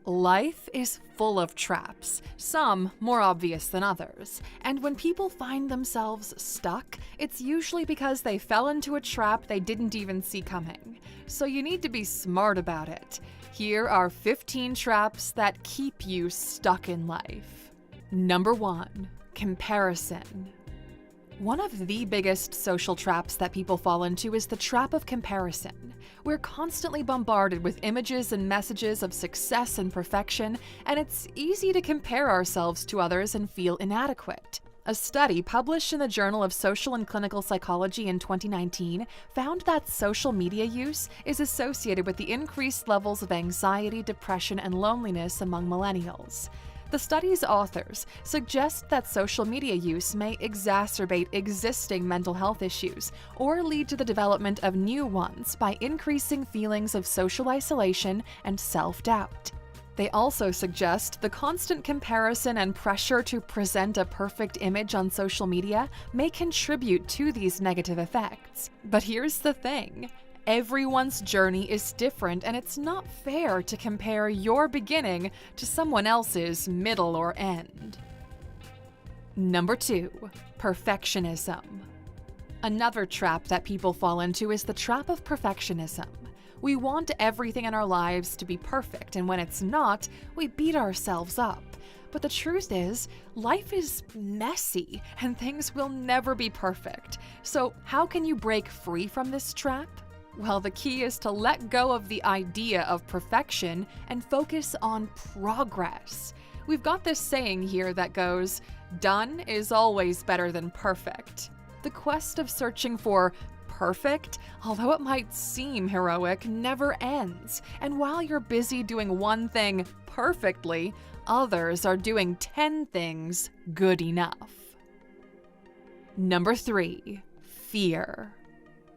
Life is full of traps, some more obvious than others, and when people find themselves stuck, it's usually because they fell into a trap they didn't even see coming. So you need to be smart about it. Here are 15 traps that keep you stuck in life. Number 1. Comparison. One of the biggest social traps that people fall into is the trap of comparison. We're constantly bombarded with images and messages of success and perfection, and it's easy to compare ourselves to others and feel inadequate. A study published in the Journal of Social and Clinical Psychology in 2019 found that social media use is associated with the increased levels of anxiety, depression, and loneliness among millennials. The study's authors suggest that social media use may exacerbate existing mental health issues or lead to the development of new ones by increasing feelings of social isolation and self-doubt. They also suggest the constant comparison and pressure to present a perfect image on social media may contribute to these negative effects. But here's the thing. Everyone's journey is different, and it's not fair to compare your beginning to someone else's middle or end. Number 2. Perfectionism. Another trap that people fall into is the trap of perfectionism. We want everything in our lives to be perfect, and when it's not, we beat ourselves up. But the truth is, life is messy, and things will never be perfect. So how can you break free from this trap? Well, the key is to let go of the idea of perfection and focus on progress. We've got this saying here that goes, "Done is always better than perfect." The quest of searching for perfect, although it might seem heroic, never ends. And while you're busy doing one thing perfectly, others are doing 10 things good enough. Number 3. Fear.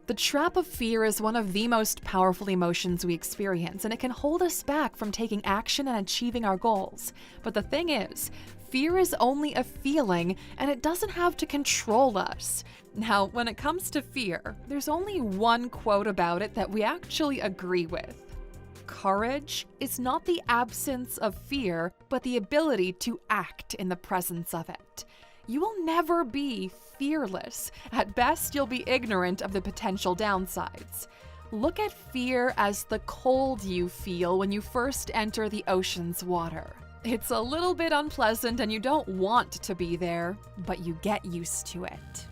The trap of fear is one of the most powerful emotions we experience, and it can hold us back from taking action and achieving our goals. But the thing is, fear is only a feeling, and it doesn't have to control us. Now, when it comes to fear, there's only one quote about it that we actually agree with. Courage is not the absence of fear, but the ability to act in the presence of it. You will never be fearless. At best, you'll be ignorant of the potential downsides. Look at fear as the cold you feel when you first enter the ocean's water. It's a little bit unpleasant and you don't want to be there, but you get used to it.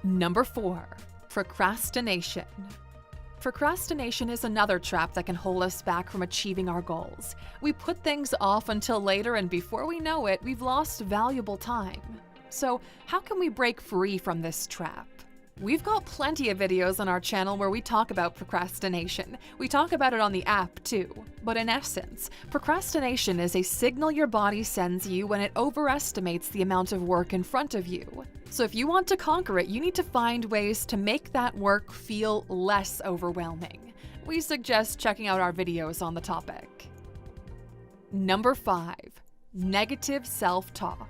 Number 4. Procrastination. Procrastination is another trap that can hold us back from achieving our goals. We put things off until later, and before we know it, we've lost valuable time. So, how can we break free from this trap? We've got plenty of videos on our channel where we talk about procrastination. We talk about it on the app too. But in essence, procrastination is a signal your body sends you when it overestimates the amount of work in front of you. So if you want to conquer it, you need to find ways to make that work feel less overwhelming. We suggest checking out our videos on the topic. Number 5. Negative self-talk.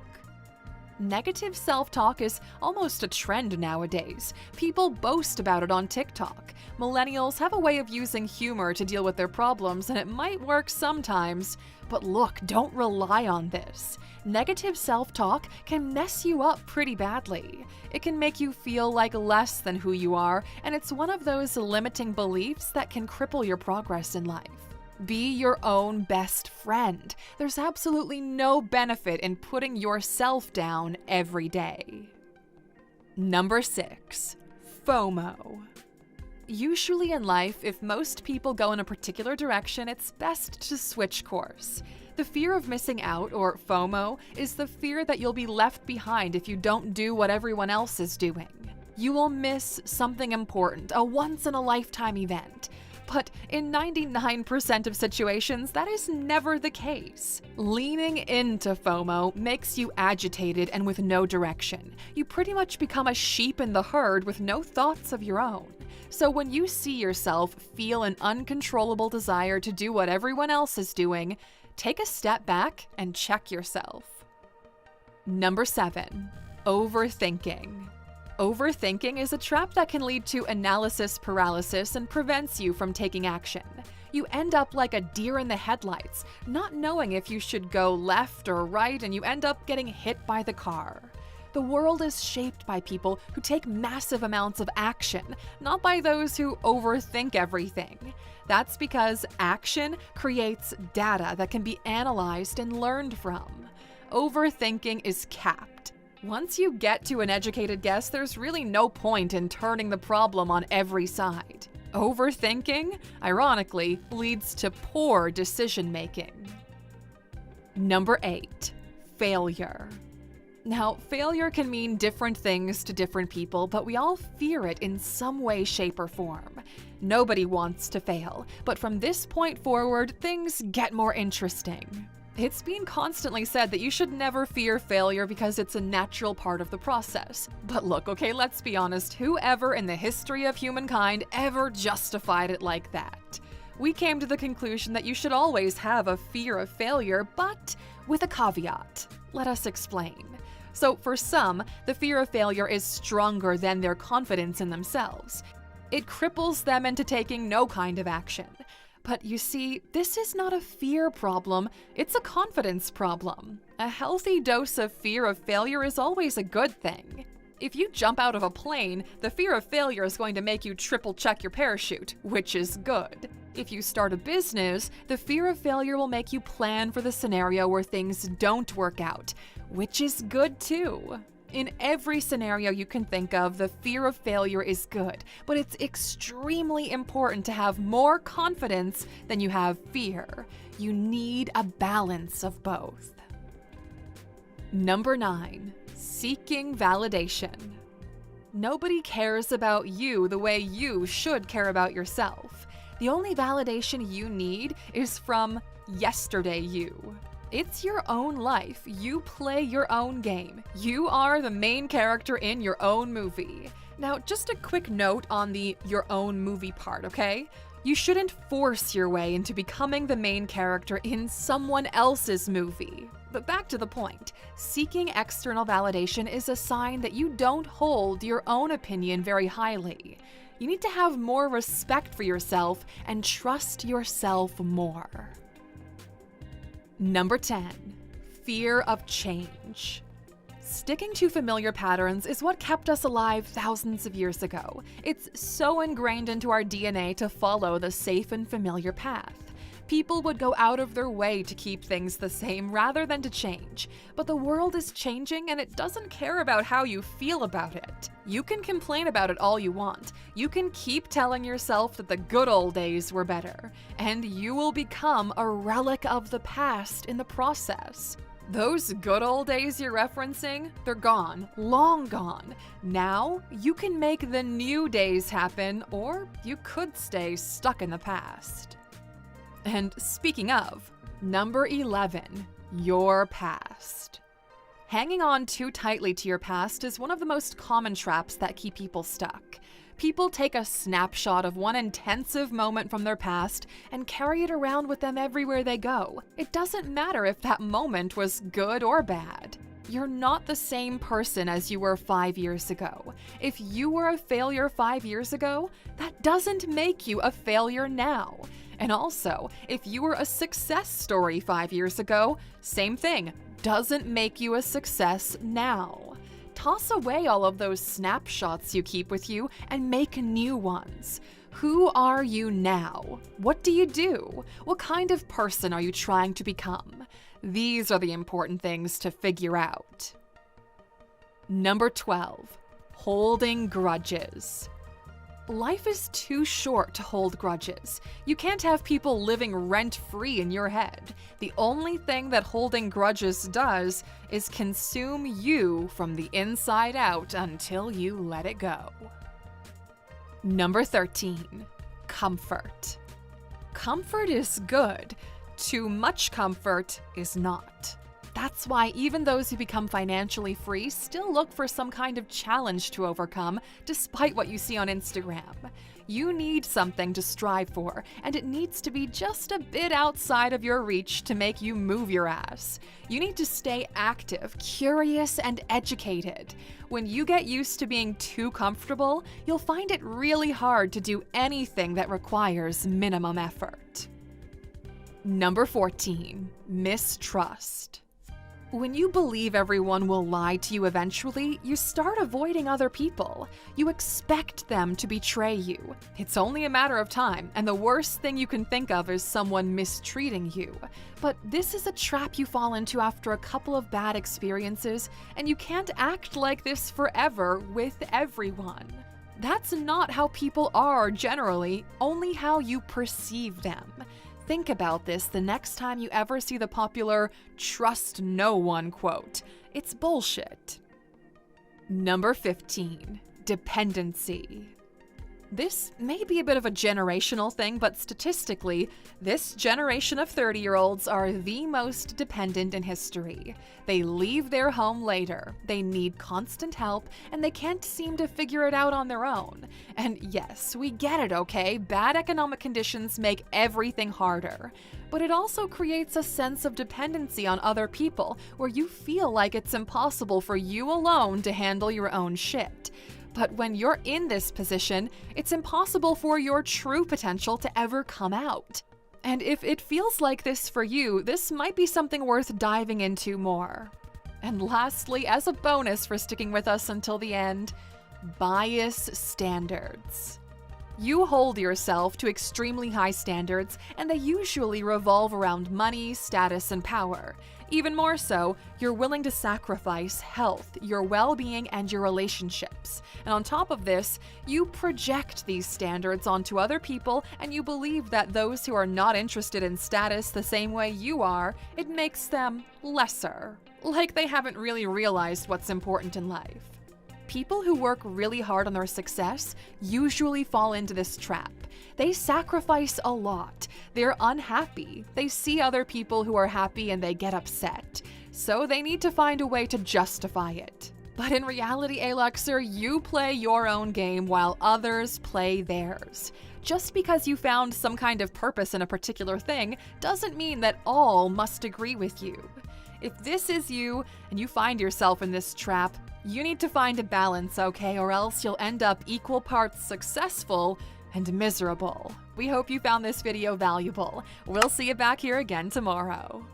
Negative self-talk is almost a trend nowadays. People boast about it on TikTok. Millennials have a way of using humor to deal with their problems, and it might work sometimes. But look, don't rely on this. Negative self-talk can mess you up pretty badly. It can make you feel like less than who you are, and it's one of those limiting beliefs that can cripple your progress in life. Be your own best friend. There's absolutely no benefit in putting yourself down every day. Number 6. FOMO. Usually in life, if most people go in a particular direction, it's best to switch course. The fear of missing out, or FOMO, is the fear that you'll be left behind if you don't do what everyone else is doing. You will miss something important, a once-in-a-lifetime event. But in 99% of situations, that is never the case. Leaning into FOMO makes you agitated and with no direction. You pretty much become a sheep in the herd with no thoughts of your own. So when you see yourself feel an uncontrollable desire to do what everyone else is doing, take a step back and check yourself. Number 7. Overthinking. Overthinking is a trap that can lead to analysis paralysis and prevents you from taking action. You end up like a deer in the headlights, not knowing if you should go left or right, and you end up getting hit by the car. The world is shaped by people who take massive amounts of action, not by those who overthink everything. That's because action creates data that can be analyzed and learned from. Overthinking is capped. Once you get to an educated guess, there's really no point in turning the problem on every side. Overthinking, ironically, leads to poor decision-making. Number 8. Failure. Now, failure can mean different things to different people, but we all fear it in some way, shape, or form. Nobody wants to fail, but from this point forward, things get more interesting. It's been constantly said that you should never fear failure because it's a natural part of the process. But look, okay, let's be honest, whoever in the history of humankind ever justified it like that? We came to the conclusion that you should always have a fear of failure, but with a caveat. Let us explain. So for some, the fear of failure is stronger than their confidence in themselves. It cripples them into taking no kind of action. But you see, this is not a fear problem, it's a confidence problem. A healthy dose of fear of failure is always a good thing. If you jump out of a plane, the fear of failure is going to make you triple check your parachute, which is good. If you start a business, the fear of failure will make you plan for the scenario where things don't work out, which is good too. In every scenario you can think of, the fear of failure is good, but it's extremely important to have more confidence than you have fear. You need a balance of both. Number 9. Seeking validation. Nobody cares about you the way you should care about yourself. The only validation you need is from yesterday you. It's your own life. You play your own game. You are the main character in your own movie. Now, just a quick note on the your own movie part, okay? You shouldn't force your way into becoming the main character in someone else's movie. But back to the point, seeking external validation is a sign that you don't hold your own opinion very highly. You need to have more respect for yourself and trust yourself more. Number 10. Fear of change. Sticking to familiar patterns is what kept us alive thousands of years ago. It's so ingrained into our DNA to follow the safe and familiar path. People would go out of their way to keep things the same rather than to change. But the world is changing and it doesn't care about how you feel about it. You can complain about it all you want. You can keep telling yourself that the good old days were better. And you will become a relic of the past in the process. Those good old days you're referencing, they're gone, long gone. Now, you can make the new days happen, or you could stay stuck in the past. And speaking of, number 11, your past. Hanging on too tightly to your past is one of the most common traps that keep people stuck. People take a snapshot of one intensive moment from their past and carry it around with them everywhere they go. It doesn't matter if that moment was good or bad. You're not the same person as you were 5 years ago. If you were a failure 5 years ago, that doesn't make you a failure now. And also, if you were a success story 5 years ago, same thing, doesn't make you a success now. Toss away all of those snapshots you keep with you and make new ones. Who are you now? What do you do? What kind of person are you trying to become? These are the important things to figure out. Number 12, holding grudges. Life is too short to hold grudges. You can't have people living rent-free in your head. The only thing that holding grudges does is consume you from the inside out until you let it go. Number 13, comfort. Comfort is good. Too much comfort is not. That's why even those who become financially free still look for some kind of challenge to overcome, despite what you see on Instagram. You need something to strive for, and it needs to be just a bit outside of your reach to make you move your ass. You need to stay active, curious, and educated. When you get used to being too comfortable, you'll find it really hard to do anything that requires minimum effort. Number 14, mistrust. When you believe everyone will lie to you eventually, you start avoiding other people. You expect them to betray you. It's only a matter of time, and the worst thing you can think of is someone mistreating you. But this is a trap you fall into after a couple of bad experiences, and you can't act like this forever with everyone. That's not how people are generally, only how you perceive them. Think about this the next time you ever see the popular "trust no one" quote. It's bullshit. Number 15, dependency. This may be a bit of a generational thing, but statistically, this generation of 30-year-olds are the most dependent in history. They leave their home later, they need constant help, and they can't seem to figure it out on their own. And yes, we get it, okay? Bad economic conditions make everything harder. But it also creates a sense of dependency on other people, where you feel like it's impossible for you alone to handle your own shit. But when you're in this position, it's impossible for your true potential to ever come out. And if it feels like this for you, this might be something worth diving into more. And lastly, as a bonus for sticking with us until the end, bias standards. You hold yourself to extremely high standards, and they usually revolve around money, status, and power. Even more so, you're willing to sacrifice health, your well-being, and your relationships. And on top of this, you project these standards onto other people, and you believe that those who are not interested in status the same way you are, it makes them lesser. Like they haven't really realized what's important in life. People who work really hard on their success usually fall into this trap. They sacrifice a lot. They're unhappy. They see other people who are happy and they get upset. So they need to find a way to justify it. But in reality, Aluxer, you play your own game while others play theirs. Just because you found some kind of purpose in a particular thing doesn't mean that all must agree with you. If this is you and you find yourself in this trap, you need to find a balance, okay, or else you'll end up equal parts successful and miserable. We hope you found this video valuable. We'll see you back here again tomorrow.